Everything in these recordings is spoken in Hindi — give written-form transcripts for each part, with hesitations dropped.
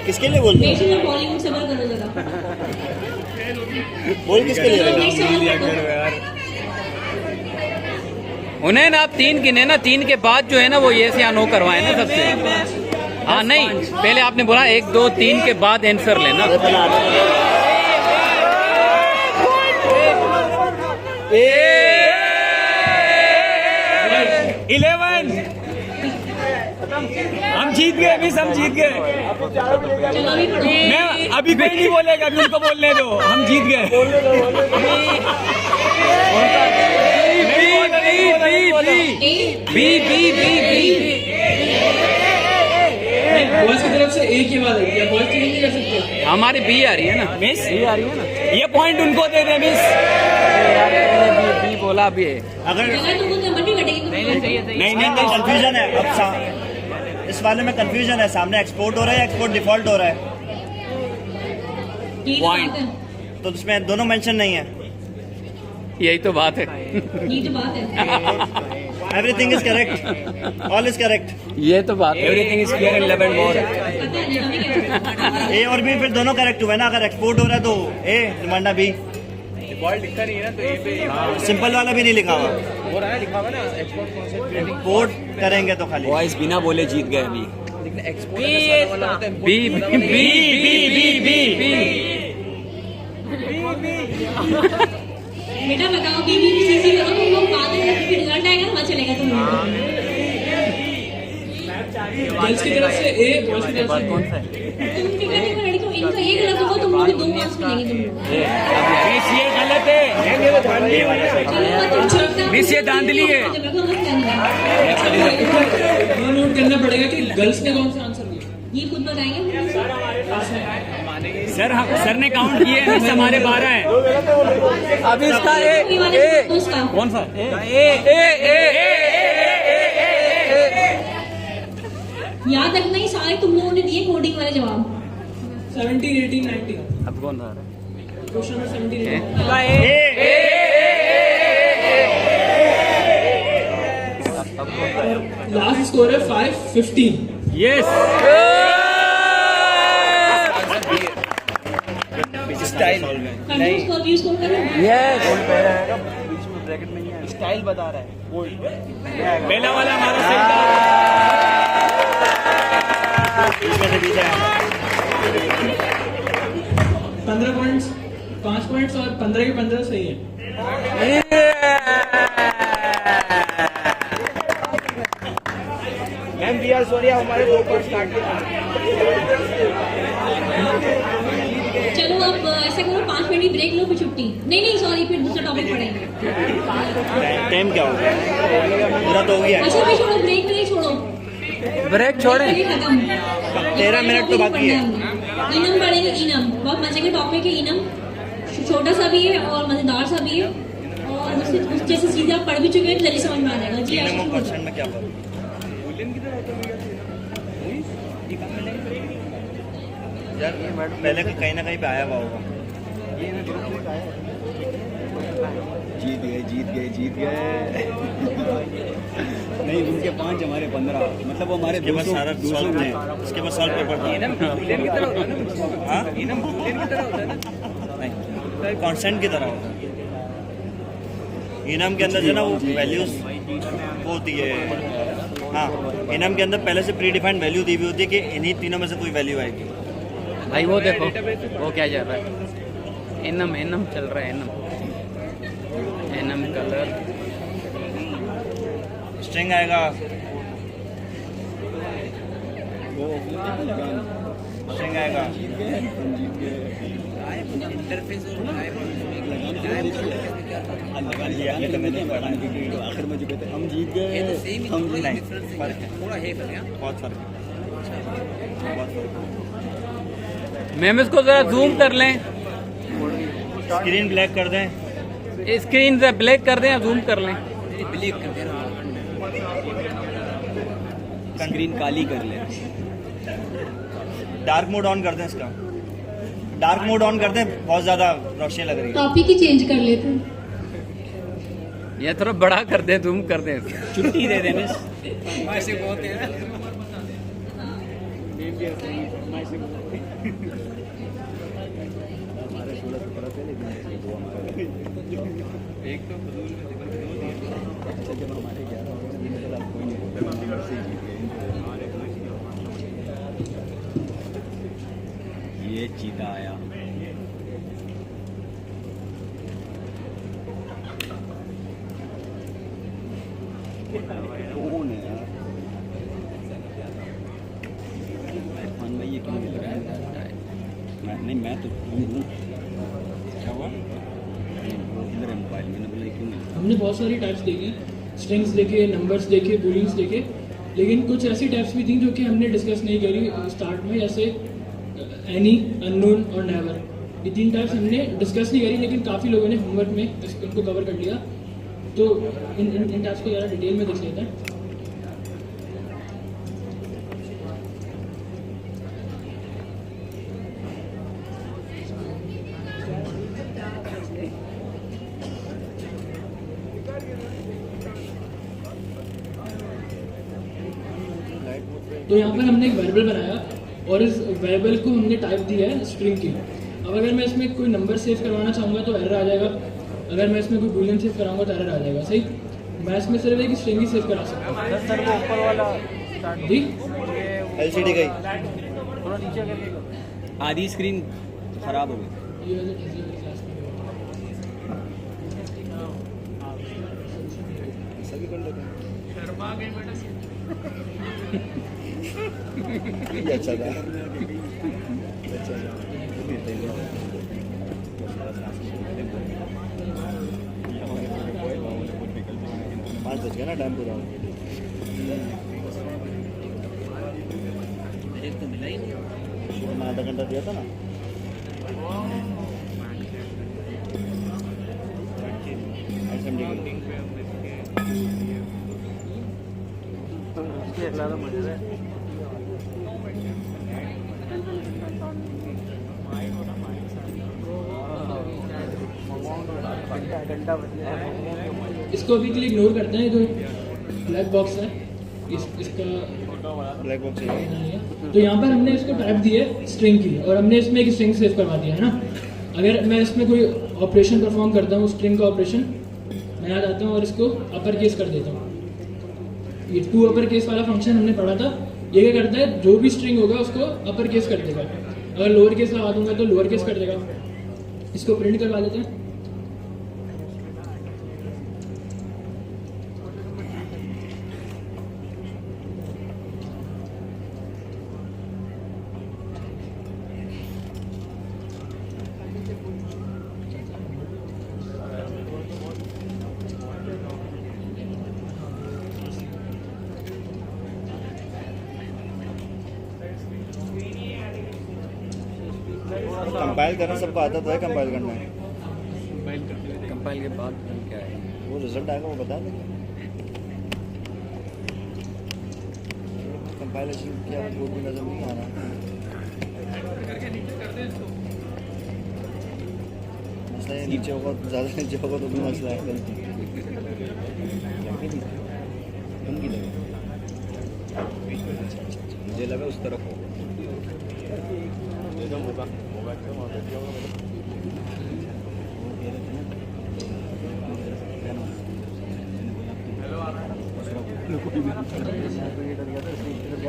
किसके लिए बोल रहे हो? बॉलीवुड सबर करो जरा। बोल किसके लिए? उन्हें ना आप 3 गिने ना, 3 के बाद जो है ना वो ये से या नो करवाए ना सबसे। हाँ नहीं, पहले आपने बोला 1 2 3 के बाद आंसर लेना। 11 हम जीत गए मिस, हम जीत गए। मैं अभी कोई नहीं बोलेगा, अभी उनको बोलने दो, हम जीत गए। बॉयज की तरफ से एक ही बात है, बॉयज की नहीं कर सकते। हमारी बी आ रही है ना, मिस ये आ रही है ना, ये पॉइंट उनको दे दे मिस। बी बोला भी है। अगर तुमको नंबर भी कटेगी। नहीं कंफ्यूजन है अब इस वाले में कंफ्यूजन है। सामने एक्सपोर्ट हो रहा है, एक्सपोर्ट डिफॉल्ट हो रहा है, पॉइंट तो उसमें दोनों मेंशन नहीं है। यही तो बात है। ये तो बात है। Everything is correct, all is correct. ये तो बात है। एवरीथिंग इज क्लियर इन 11 मोर। पता नहीं हमें क्या। ए और बी फिर दोनों करेक्ट हुए ना। अगर एक्सपोर्ट हो रहा है तो ए, वरना बी। बॉल लिखा नहीं है ना, तो ये पे सिंपल वाला भी नहीं लिखा हुआ। हो रहा है, लिखा हुआ ना एक्सपोर्ट कॉन्सेप्ट। एक्सपोर्ट करेंगे तो खाली बॉयज बिना बोले जीत गए अभी। लेकिन एक्सपोर्ट वाला होता है B B B B B B. बेटा बताओ बीबीसीसी करो तुम लोग, बाद में फिर रिजल्ट आएगा वहाँ चलेगा तुम लोग। गर्ल्स की तरफ से ए, बॉयज की तरफ से कौन सा है? तुम भी कहते हो लड़कियों, इनका एक गलत होगा तुम लोग 2 मार्क्स मिलेंगे तुम लोग। मिस ये गलत है। मिस ये धांधली है। ये नोट करना पड़ेगा कि गर्ल्स ने कौन सा आंसर दिया। ये खुद बताएंगे। सर ने काउंट किए हैं, मिस हमारे 12 हैं। अभी इसका ए कौन सा? याद रखना ही सारे तुम लोगों ने दिए कोडिंग वाले जवाब। 17, 18, 19 अब कौन था? Question number 17, 18। लास्ट स्कोर है 5-15। Yes style control score use करो। यस। स्टाइल बता रहा है। पहला वाला हमारा सही था। 15 पॉइंट्स, 5 पॉइंट्स और 15 के 15 सही है। मैम वी आर सॉरी, हमारे 2 पॉइंट स्टार्ट किया। चलो अब ऐसा करो 5 मिनट की ब्रेक लो, फिर छुट्टी। नहीं सॉरी, फिर दूसरा टॉपिक पढ़ेंगे। टाइम क्या हो गया? पूरा तो हो गया। अच्छा भी छोड़ो, ब्रेक छोड़ो, ब्रेक छोड़े। खत्म। 13 मिनट तो बाकी है। इनम पढ़ेंगे, इनम बहुत मजे का टॉपिक है। इनम छोटा सा भी है और मजेदार सा भी है, और उस जैसी चीजें आप पढ़ भी चुके हैं, जल्दी समझ में आ जाएगा। जी क्वेश्चन में क्या पढ़ा? यार पहले कहीं ना कहीं पे आया हुआ होगा। जीत गए नहीं, उनके 5 हमारे 15, मतलब वो हमारे इसके बाद सारा सॉल्व है। इसके बाद सॉल्व पेपर था। हाँ नहीं, कॉन्स्टेंट की तरह होता है। इनाम के अंदर जो ना वो वैल्यूज वो होती है। हाँ, इनाम के अंदर पहले से प्री डिफाइंड वैल्यू दी हुई होती है कि इन्हीं तीनों में से कोई वैल्यू आएगी। भाई वो देखो वो क्या चल रहा है। एनम चल रहा है। एनम कलर स्ट्रिंग आएगा, स्ट्रिंग आएगा। लगा लिया ये तो मैंने पढ़ा क्योंकि आखिर में जो कहते हम जीत गए, हम नहीं, फर्क है, थोड़ा है फर्क है। बहुत फर्क है, बहुत फर्क है। मैम इसको जरा जूम कर लें, स्क्रीन ब्लैक कर दें। स्क्रीन से ब्लैक कर दें या जूम कर लें। ब्लैक कर देना, स्क्रीन काली कर ले। डार्क मोड ऑन कर दें इसका, डार्क मोड ऑन कर दें, बहुत ज्यादा रोशनी लग रही है। टॉपिक ही चेंज कर लेते हैं। ये थोड़ा बड़ा कर दे, जूम कर दे। छुट्टी दे देने ऐसे बोलते हैं। हमारे 16-17 से लेकिन वो हमारा एक तो अच्छा जब हमारे 11 हो गए दिन तक कोई नहीं बोलता नंबर से जीत गए ये चीता आया कौन है यार इरफान भाई ये क्यों मिल रहा है मैं तो हूँ क्या हुआ वो इधर है मोबाइल मैंने बोला ये क्यों मिल रहा हमने बहुत सारी टाइप्स देखी, स्ट्रिंग्स देखे, नंबर्स देखे, बूलियंस देखे, लेकिन कुछ ऐसी टाइप्स भी थी जो कि हमने डिस्कस नहीं करी स्टार्ट में, जैसे एनी, अननोन और नेवर। ये 3 टाइप्स हमने डिस्कस नहीं करी, लेकिन काफ़ी लोगों ने होमवर्क में इनको कवर कर लिया। तो इन टाइप्स को ज़रा डिटेल में देख लेते हैं। तो यहाँ पर हमने एक वेरिएबल बनाया और इस वेरिएबल को हमने टाइप दिया है स्ट्रिंग की। अब अगर मैं इसमें कोई नंबर सेव करवाना चाहूँगा तो एरर आ जाएगा, अगर मैं इसमें कोई बूलियन सेव कराऊंगा तो एरर आ जाएगा। सही, मैं इसमें सिर्फ एक स्ट्रिंग ही सेव करा सकता हूँ। सर वो ऊपर वाला जी, LCD गई थोड़ा नीचे करके आधी स्क्रीन खराब हो गई ये वाला easy वाली class में। सभी कर लेते हैं ये अच्छा था पाँच बज गया ना, टाइम पूरा हो गया। शुरू में आधा घंटा दिया था ना। SMD इसको अभी के लिए इग्नोर करते हैं, तो ब्लैक बॉक्स है इसका ब्लैक बॉक्स है। तो यहाँ पर हमने इसको टाइप दी है स्ट्रिंग की और हमने इसमें एक स्ट्रिंग सेव करवा दिया है ना। अगर मैं इसमें कोई ऑपरेशन परफॉर्म करता हूँ स्ट्रिंग का ऑपरेशन, मैं आ जाता हूँ और इसको अपर केस कर देता हूँ। ये 2 अपर केस वाला फंक्शन हमने पढ़ा था। ये क्या करता है, जो भी स्ट्रिंग होगा उसको अपर केस कर देगा, अगर लोअर केस लगा दूंगा तो लोअर केस कर देगा। इसको प्रिंट करवा देते हैं। कंपाइल करना सबको आता तो है, कंपाइल करना है। कंपाइल के बाद क्या है वो रिजल्ट आएगा वो बता देंगे। कंपाइलेशन क्या कोड भी नजर नहीं आ रहा। मसला ये नीचे होगा, ज़्यादा नीचे होगा तो भी मसला है। मुझे लगा उस तरफ हो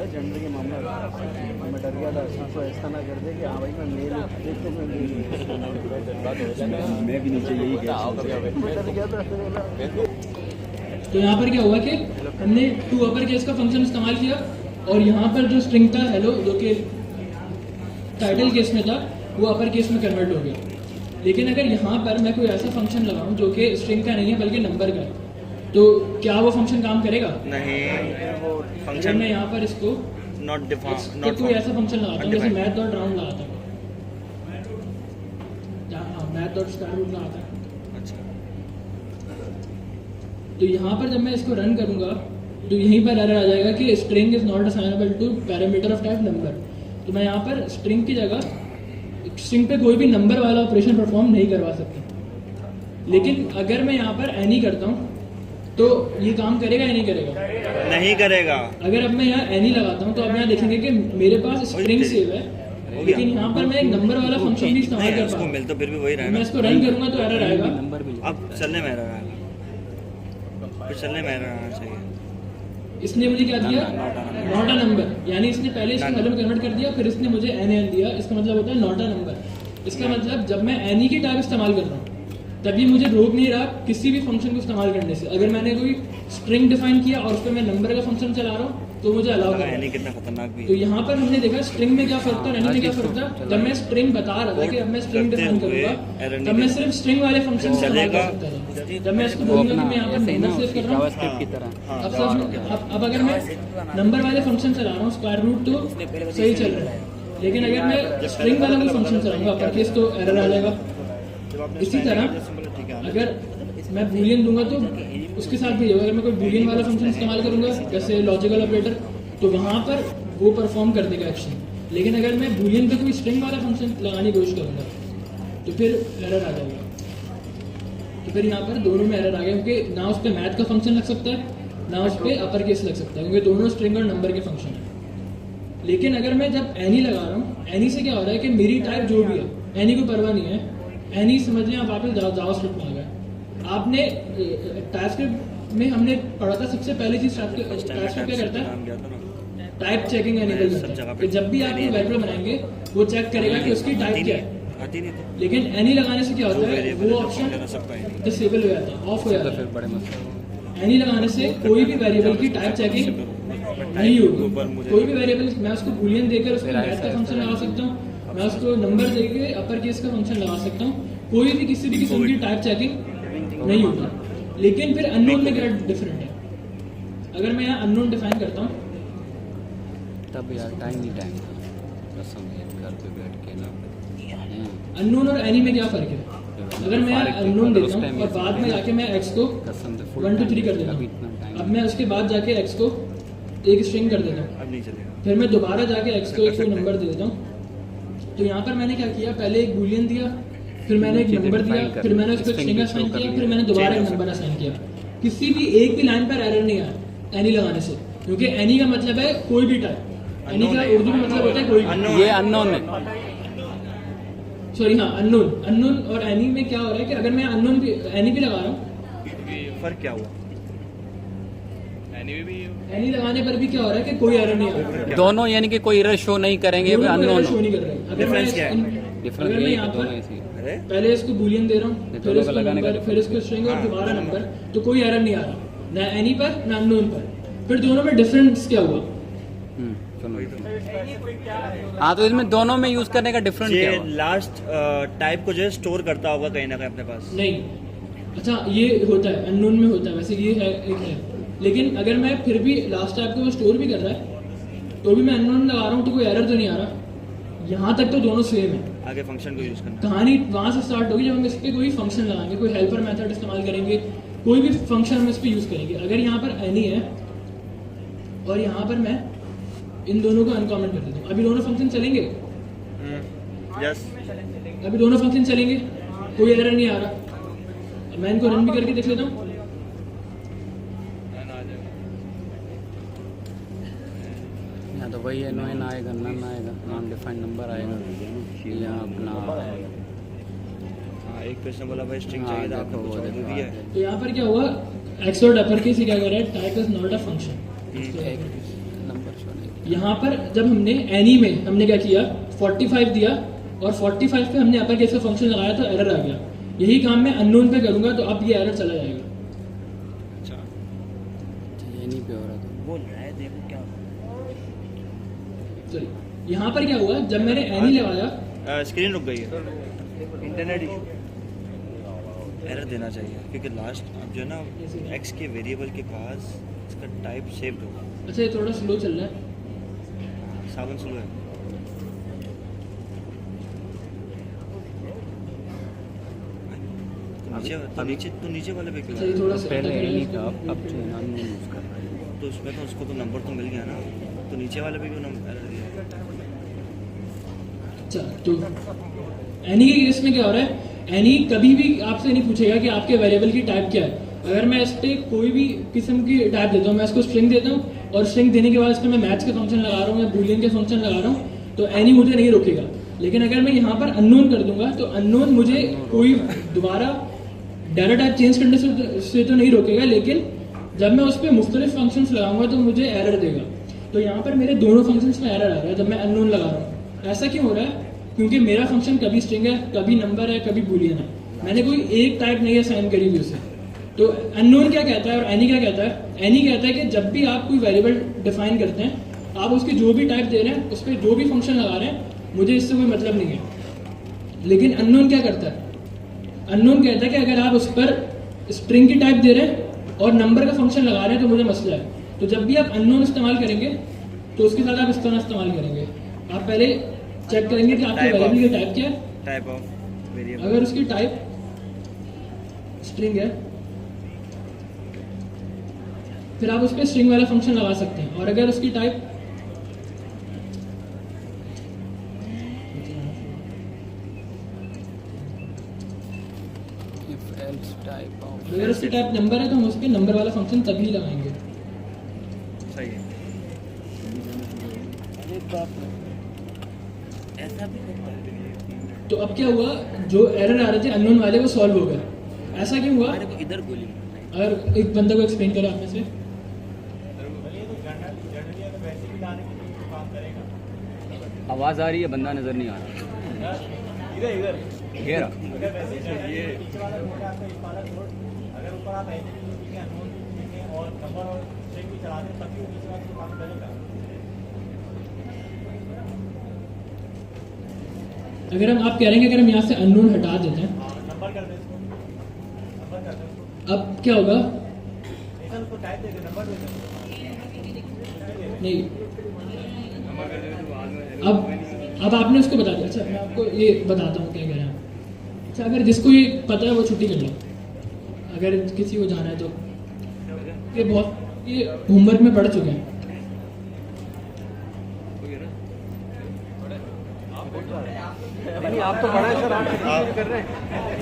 जनरल के मामला मैं डर गया था तो ऐसा ना कर दे कि हाँ भाई मैं मेल देख तो मैं मैं भी नीचे यही गया डर गया था। तो यहाँ पर क्या हुआ कि हमने 2 अपर केस का फंक्शन इस्तेमाल किया और यहाँ पर जो स्ट्रिंग था हेलो, जो कि टाइटल केस में था, वो अपर केस में कन्वर्ट हो गया। लेकिन अगर यहाँ पर मैं कोई ऐसा फंक्शन लगाऊं जो कि स्ट्रिंग का नहीं है बल्कि नंबर का है, तो क्या वो फंक्शन काम करेगा? नहीं, वो अगर फंक्शन मैं यहाँ पर इसको नॉट तो डिफाइंड, कोई ऐसा फंक्शन लगाता हूँ जैसे मैथ डॉट राउंड लगाता हूँ, मैथ डॉट स्क्वायर रूट लगाता है। तो यहाँ पर जब मैं इसको रन करूँगा तो यहीं पर एरर आ जाएगा कि string is not assignable to parameter of type number. तो मैं यहाँ पर स्ट्रिंग की जगह स्ट्रिंग पे कोई भी नंबर वाला ऑपरेशन परफॉर्म नहीं करवा सकता। लेकिन अगर मैं यहाँ पर एनी करता हूँ तो ये काम करेगा या नहीं करेगा? नहीं करेगा। अगर अब मैं यहाँ एनी लगाता हूँ तो अब यहाँ देखेंगे कि मेरे पास स्ट्रिंग सेव है, लेकिन यहाँ पर मैं एक नंबर वाला फंक्शन भी इस्तेमाल नहीं कर उसको पाऊँ। मिल तो फिर भी वही मैं रहेगा। इसको रन करूँगा तो एरर आएगा। अब चलने में एरर आएगा, फिर चलने में एरर आना चाहिए। इसने मुझे क्या दिया? नॉट अ नंबर, यानी इसने पहले इसको हेलो में कन्वर्ट कर दिया, फिर इसने मुझे एन दिया। इसका मतलब होता है नॉट अ नंबर। इसका मतलब जब मैं एनी की टाइप इस्तेमाल कर रहा हूँ तभी मुझे रोक नहीं रहा किसी भी फंक्शन को इस्तेमाल करने से। अगर मैंने कोई स्ट्रिंग डिफाइन किया और उस पर मैं नंबर का फंक्शन चला रहा हूँ तो मुझे अलाउ कर। यानी कितना खतरनाक भी तो है। यहाँ पर हमने देखा स्ट्रिंग में क्या फर्क था और एनी में क्या फर्क था। जब मैं स्ट्रिंग बता रहा था कि अब मैं स्ट्रिंग डिफाइन करूंगा तब मैं सिर्फ स्ट्रिंग वाले फंक्शन इस्तेमाल कर सकता था। जब मैं इसको बोलूंगा कि मैं यहाँ पर नंबर सेव कर रहा हूँ, जावास्क्रिप्ट की तरह। अब अगर मैं नंबर वाले फंक्शन चला रहा हूँ स्क्वायर रूट तो सही चल रहा है, लेकिन अगर मैं स्ट्रिंग वाला कोई फंक्शन चलाऊंगा अपर केस तो एरर आ जाएगा। इसी तरह अगर मैं बूलियन दूंगा तो उसके साथ भी होगा। अगर मैं कोई बूलियन वाला फंक्शन इस्तेमाल करूंगा जैसे लॉजिकल ऑपरेटर तो वहां पर वो परफॉर्म कर देगा एक्शन। लेकिन अगर मैं बूलियन पे कोई स्ट्रिंग वाला फंक्शन लगाने की कोशिश करूंगा तो फिर एरर आ जाएगा। तो फिर यहाँ पर दोनों में एरर आ गया, क्योंकि ना उस पर मैथ का फंक्शन लग सकता है ना उस पर अपर केस लग सकता है, क्योंकि दोनों स्ट्रिंग और नंबर के फंक्शन है। लेकिन अगर मैं जब एनी लगा रहा हूँ, एनी से क्या हो रहा है कि मेरी टाइप जो भी है एनी को परवाह नहीं है। एनी समझ लें आप वापस जावास्क्रिप्ट में आ गए। आपने टाइपस्क्रिप्ट में हमने पढ़ा था सबसे पहली चीज टाइपस्क्रिप्ट क्या करता है? टाइप चेकिंग एनेबल करता है कि जब भी आप कोई वेरिएबल बनाएंगे वो चेक करेगा कि उसकी टाइप क्या है। आती नहीं थी। लेकिन एनी लगाने से क्या होता है वो ऑप्शन डिसेबल हो जाता है, ऑफ हो जाता है। बड़े मसले। एनी लगाने से कोई भी वेरिएबल की टाइप चेकिंग नहीं होगी। कोई भी वेरिएबल मैं उसको बूलियन देकर उसको मैथ का फंक्शन लगा सकता हूँ, मैं उसको नंबर देकर अपर केस का फंक्शन लगा सकता हूँ, कोई भी किसी भी किस्म की टाइप चेकिंग नहीं होगी। लेकिन फिर अननोन में क्या डिफरेंट है? अगर मैं यहाँ अननोन डिफाइन करता हूँ तब यार टाइम ही टाइम था कसम है, घर पे बैठ के ना। अननोन और एनी में क्या फर्क है? अगर मैं अननोन देता हूँ और बाद में जाके मैं एक्स को 1 2 3 कर देता हूँ, अब मैं उसके बाद जाके एक्स को एक स्ट्रिंग कर देता हूँ, अब नहीं चलेगा। फिर मैं दोबारा जाके एक्स को एक नंबर दे देता हूँ। तो यहाँ पर मैंने क्या किया? पहले एक बूलियन दिया, फिर मैंने एक नंबर दिया, फिर मैंने उसको स्ट्रिंग असाइन किया, फिर मैंने दोबारा एक नंबर असाइन किया। किसी भी एक भी लाइन पर एरर नहीं आया एनी लगाने से, क्योंकि एनी का मतलब है कोई भी टाइप। एनी का उर्दू में मतलब होता है कोई भी। ये अननोन है, सॉरी हाँ अननोन। अननोन और एनी में क्या हो रहा है कि अगर मैं अननोन भी एनी भी लगा रहा हूँ, फर्क क्या हुआ? एनी लगाने पर भी क्या हो रहा है कि कोई एरर नहीं आ रहा। दोनों यानी कि कोई एरर शो नहीं करेंगे, दोनों अननोन शो नहीं कर रहे हैं। अगर मैं Difference क्या है? डिफरेंट अगर मैं यही यहाँ दोनों पर ऐसे ही। अरे पहले इसको बूलियन दे रहा हूँ, फिर दोनों इसको का लगाने का नंबर, फिर इसको स्ट्रिंग और हाँ, दोबारा दोनों नंबर, तो कोई एरर नहीं आ रहा, ना एनी पर ना अननोन पर। फिर दोनों में डिफरेंस क्या हुआ? सुनो। हाँ तो इसमें दोनों में यूज करने का डिफरेंट क्या ये हुआ? लास्ट टाइप को जो है स्टोर करता होगा कहीं ना कहीं अपने पास। नहीं, अच्छा ये होता है अननोन में होता है, वैसे ये है एक है। लेकिन अगर मैं फिर भी लास्ट टाइप को वो स्टोर भी कर रहा है तो भी मैं अननोन लगा रहा हूँ तो कोई एरर तो नहीं आ रहा। यहाँ तक तो दोनों सेम है। आगे फंक्शन को यूज करना। कहानी वहां से स्टार्ट होगी जब हम इस पे कोई फंक्शन लगाएंगे, कोई हेल्पर मेथड इस्तेमाल करेंगे, कोई भी फंक्शन हम इस पे यूज करेंगे। अगर यहाँ पर एनी है और यहाँ पर मैं इन दोनों को अनकॉमेंट कर देता हूँ, अभी दोनों फंक्शन चलेंगे। यस अभी दोनों फंक्शन चलेंगे, कोई एरर नहीं आ रहा। मैं इनको रन भी करके देख लेता हूँ। यहाँ तो वही है, नॉन आएगा, नन आएगा, नॉन डिफाइंड नंबर आएगा, यहाँ अपना हाँ एक क्वेश्चन बोला भाई स्ट्रिंग हाँ, चाहिए था, आपने देखो, कुछ वो और दे देखो, दिया। तो यहाँ पर क्या हुआ? एक्स और अपर केस क्या कर रहा है? Type is not a function. Number show नहीं किया। यहाँ पर जब हमने एनी में हमने क्या किया? 45 दिया और 45 पे हमने अपर केस का फंक्शन लगाया तो एरर आ गया। यही काम मैं अननोन पे करूंगा तो अब ये एरर चला जाएगा। अच्छा ये नहीं पे हो रहा था। बोल रहा है, देखो क्या सॉरी, यहाँ पर क्या हुआ? जब मैंने एनी लगाया, स्क्रीन रुक गई है, इंटरनेट इशू। एरर देना चाहिए क्योंकि लास्ट अब जो है ना एक्स के वेरिएबल के पास इसका टाइप सेव्ड होगा। अच्छा ये थोड़ा स्लो चल रहा है। सावन स्लो है। तो नीचे वाले पे क्यों अच्छा ये थोड़ा सा पहले अटक रहा है। एनी था, अब जो है अननोन यूज कर रहा है। तो उसमें तो उसको तो नंबर तो मिल गया ना, तो नीचे वाले पे क्यों नंबर एरर दिया? अच्छा तो एनी के केस में क्या हो रहा है? एनी कभी भी आपसे नहीं पूछेगा कि आपके वेरिएबल की टाइप क्या है। अगर मैं इस पर कोई भी किस्म की टाइप देता हूँ, मैं इसको स्ट्रिंग देता हूँ और स्ट्रिंग देने के बाद इस पर मैं मैथ्स के फंक्शन लगा रहा हूँ या बूलियन के फंक्शन लगा रहा हूँ, तो एनी मुझे नहीं रोकेगा। लेकिन अगर मैं यहाँ पर अननोन कर दूंगा तो अननोन मुझे कोई दोबारा डाटा टाइप चेंज करने से तो नहीं रोकेगा, लेकिन जब मैं उस पर मुख्तलिफ फंक्शंस लगाऊंगा तो मुझे एरर देगा। तो यहाँ पर मेरे दोनों फंक्शंस में एरर आ रहा है जब मैं अननोन लगा रहा हूँ। ऐसा क्यों हो रहा है? क्योंकि मेरा फंक्शन कभी स्ट्रिंग है, कभी नंबर है, कभी बूलियन है। मैंने कोई एक टाइप नहीं असाइन करी हुई उसे। तो अननोन क्या कहता है और एनी क्या कहता है? एनी कहता है कि जब भी आप कोई वेरिएबल डिफाइन करते हैं, आप उसकी जो भी टाइप दे रहे हैं, उस पर जो भी फंक्शन लगा रहे हैं, मुझे इससे कोई मतलब नहीं है। लेकिन अननोन क्या करता है? अननोन कहता है कि अगर आप उस पर स्ट्रिंग की टाइप दे रहे हैं और नंबर का फंक्शन लगा रहे हैं तो मुझे मसला है। तो जब भी आप अननोन इस्तेमाल करेंगे तो उसके साथ आप इस तरह इस्तेमाल करेंगे। आप पहले चेक करेंगे कि आपके वेरिएबल की टाइप क्या है। टाइप ऑफ वेरिएबल, अगर उसकी टाइप स्ट्रिंग है फिर आप उस पर स्ट्रिंग वाला फंक्शन लगा सकते हैं। और अगर उसकी टाइप अगर उसकी टाइप नंबर है तो हम उस पर नंबर वाला फंक्शन तभी लगाएंगे। सही है। ऐसा भी तो अब क्या हुआ, जो एरर आ रहे थे अननोन वाले वो सॉल्व हो गए। ऐसा क्यों हुआ? हमारे को इधर गोली अगर एक बंदा को एक्सप्लेन करो आप में से। आवाज आ रही है, बंदा नजर नहीं आ रहा। ये रहा। अगर हम आप कह रहे हैं कि अगर हम यहाँ से अननोन हटा देते हैं, अब क्या होगा? नहीं, अब आपने उसको बता दिया। अच्छा मैं आपको ये बताता हूँ क्या कह रहे हैं आप। अच्छा अगर जिसको ये पता है वो छुट्टी कर लो, अगर किसी को जाना है तो। ये होमवर्क में पढ़ चुके हैं। आप तो बड़ा है सर, आप छुट्टी कर रहे हैं।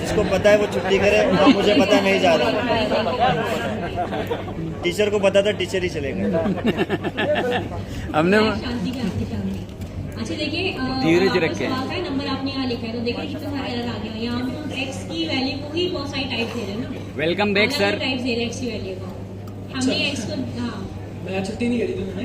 जिसको पता है वो छुट्टी करे, और मुझे पता नहीं जा रहा। टीचर को पता था, टीचर ही चलेगा। हमने शांति का अच्छा देखिए धीरज रखें। सवाल का नंबर आपने यहाँ लिखा है तो देखिए कितना सारा एरर आ गया। यहाँ पे हम एक्स की वैल्यू को ही बहुत सारी टाइप दे रहे हैं ना। Welcome back sir. टाइप दे रहे हैं एक्स की वैल्यू को। हमने एक्स को हाँ मैं छुट्टी नहीं करी थी मैंने।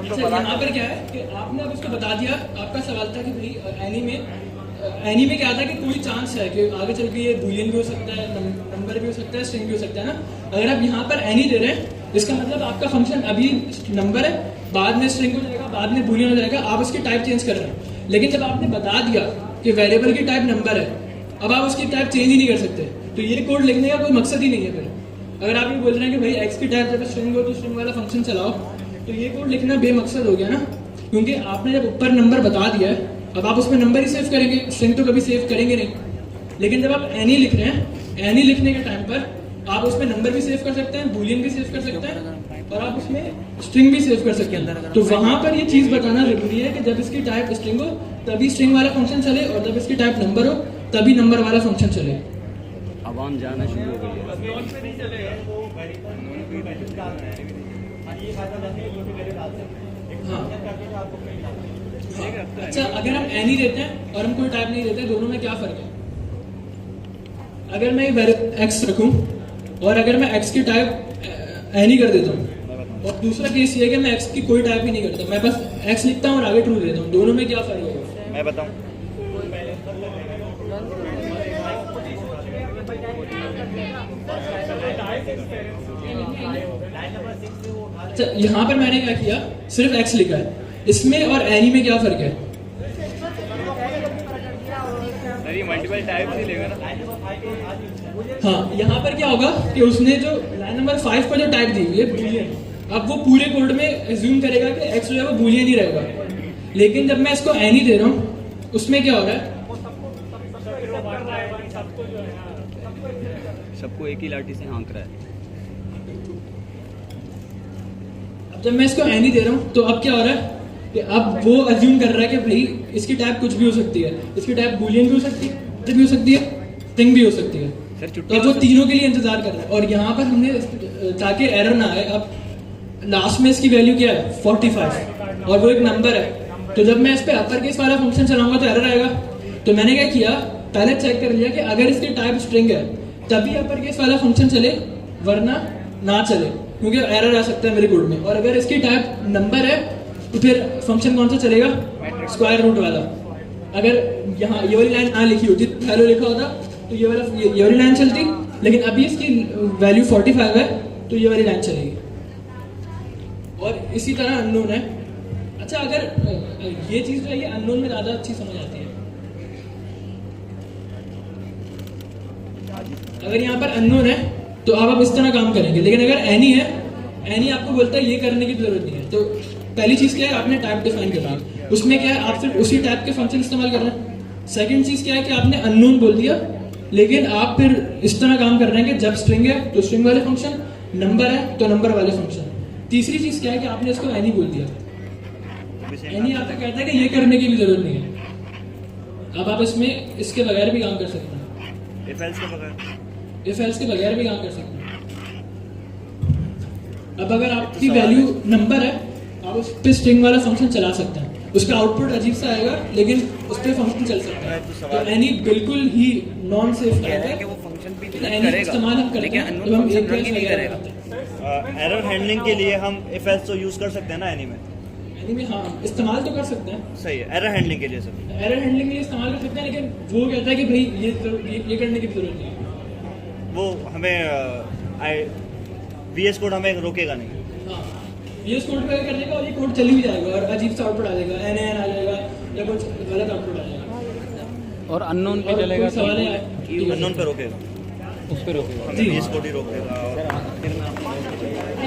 अच्छा यहाँ पर क्या है कि आपने अब उसको बता दिया। आपका सवाल था कि भाई एनी में क्या था कि कोई चांस है कि आगे चल के ये बूलियन भी हो सकता है, नंबर भी हो सकता है, स्ट्रिंग भी हो सकता है ना। अगर आप यहाँ पर एनी दे रहे हैं, इसका मतलब आपका फंक्शन अभी नंबर है, बाद में स्ट्रिंग हो जाएगा, बाद में बूलियन हो जाएगा। आप उसकी टाइप चेंज कर रहे हैं। लेकिन जब आपने बता दिया कि वेरिएबल की टाइप नंबर है, अब आप उसकी टाइप चेंज ही नहीं कर सकते। तो ये कोड लिखने का कोई मकसद ही नहीं है। फिर अगर आप ये बोल रहे हैं कि भाई एक्स की टाइप जब स्ट्रिंग हो तो स्ट्रिंग वाला फंक्शन चलाओ, तो ये कोड लिखना बेमकसद हो गया ना। क्योंकि आपने जब ऊपर नंबर बता दिया है, अब आप उसमें नंबर ही सेव करेंगे, स्ट्रिंग तो कभी सेव करेंगे नहीं। लेकिन जब आप एनी लिख रहे हैं, एनी लिखने के टाइम पर आप उसमें नंबर भी सेव कर सकते हैं, बूलियन भी सेव कर सकते हैं, और आप उसमें स्ट्रिंग भी सेव कर सकते हैं। तो वहां पर ये चीज बताना जरूरी है कि जब इसकी टाइप स्ट्रिंग हो तभी स्ट्रिंग वाला फंक्शन चले, और जब इसकी टाइप नंबर हो तभी नंबर वाला फंक्शन चले। आवाम जाना शुरू हो गई हाँ। अच्छा अगर हम एनी देते हैं और हम कोई टाइप नहीं देते, दोनों में क्या फर्क है? अगर मैं एक्स रखूं और अगर मैं एक्स की टाइप एनी कर देता हूं, और दूसरा केस ये है कि मैं एक्स की कोई टाइप ही नहीं करता, मैं बस एक्स लिखता हूं और आगे ट्रू देता हूं, दोनों में क्या फर्क है? मैं बताऊं। अच्छा यहाँ पर मैंने क्या किया, सिर्फ एक्स लिखा है। इसमें और एनी में क्या फर्क है? सर ये मल्टीपल टाइप ही लेगा ना। हाँ, यहाँ पर क्या होगा कि उसने जो लाइन नंबर 5 पर जो टाइप दी हुई है बूलियन, अब वो पूरे कोड में एज्यूम करेगा कि एक्स जो है वो बूलियन ही रहेगा। लेकिन जब मैं इसको एनी दे रहा हूँ, उसमें क्या हो रहा है? सबको एक ही लाठी से हाँक रहा है। अब जब मैं इसको एनी दे रहा हूँ तो अब क्या हो रहा है कि अब वो अज्यूम कर रहा है कि भाई इसकी टाइप कुछ भी हो सकती है, इसकी टाइप बूलियन भी हो सकती है, भी हो सकती है, स्ट्रिंग भी हो सकती है। सर तो वो तीनों के लिए इंतजार कर रहा है। और यहाँ पर हमने ताकि एरर ना आए, अब लास्ट में इसकी वैल्यू क्या है 45 और वो एक नंबर है। तो जब मैं इस पे अपर केस वाला फंक्शन चलाऊंगा तो एरर आएगा। तो मैंने क्या किया, पहले चेक कर लिया कि अगर इसकी टाइप स्ट्रिंग है तभी अपर केस वाला फंक्शन चले, वरना ना चले, क्योंकि एरर आ सकता है मेरे कोड में। और अगर इसकी टाइप नंबर है तो फिर फंक्शन कौन सा चलेगा, स्क्वायर रूट वाला। अगर यहाँ ये वाली लाइन ना लिखी होती, हेलो लिखा होता, तो ये वाली लाइन चलती, लेकिन अभी इसकी वैल्यू 45 है तो ये वाली लाइन चलेगी। और इसी तरह अननोन है। अच्छा, अगर ये चीज जो है ये अननोन में ज्यादा अच्छी समझ आती है। अगर यहाँ पर अननोन है तो आप इस तरह काम करेंगे, लेकिन अगर एनी है, एनी आपको बोलता है ये करने की जरूरत नहीं है। तो पहली चीज क्या है, आपने टाइप डिफाइन करना है, उसमें क्या है आप सिर्फ उसी टाइप के फंक्शन इस्तेमाल कर रहे हैं। सेकंड चीज क्या है कि आपने अननोन बोल दिया, लेकिन आप फिर इस तरह काम कर रहे हैं कि जब स्ट्रिंग है तो स्ट्रिंग वाले फंक्शन, नंबर है तो नंबर वाले फंक्शन। तीसरी चीज क्या है कि आपने इसको एनी बोल दिया। एनी आपको कहता है कि ये करने की भी जरूरत नहीं है। अब आप इसमें इसके बगैर भी काम कर सकते हैं, इफ एल्स के बगैर, इफ एल्स के बगैर भी काम कर सकते हैं। अब अगर आपकी वैल्यू नंबर है, आप उस पे स्ट्रिंग वाला फंक्शन चला सकते हैं। उसका आउटपुट अजीब सा आएगा, लेकिन उस पे फंक्शन चल सकता है। तो एनी बिल्कुल ही नॉन सेफ टाइप है कि वो फंक्शन भी करेगा, इस्तेमाल हम करते हैं जब हम एक रन नहीं करेगा। एरर हैंडलिंग के लिए हम इफ एल्स तो यूज कर सकते हैं ना एनी में। एनी में हाँ इस्तेमाल तो कर सकते हैं, सही है, एरर हैंडलिंग के लिए सर। एरर हैंडलिंग के लिए इस्तेमाल कर सकते हैं, लेकिन वो कहता है कि भाई ये करने की जरूरत नहीं है। वो हमें VS कोड हमें रोकेगा नहीं। हाँ, ये कोड पे करने का, और ये कोड चल भी जाएगा और अजीब सा आउटपुट आ जाएगा, NaN आ जाएगा या कुछ गलत आउटपुट आ जाएगा। और अननोन पे और चलेगा कोई सवाल है? अननोन पे रोकेगा, उस पे रोकेगा। हमें VS कोड ही रोकेगा। और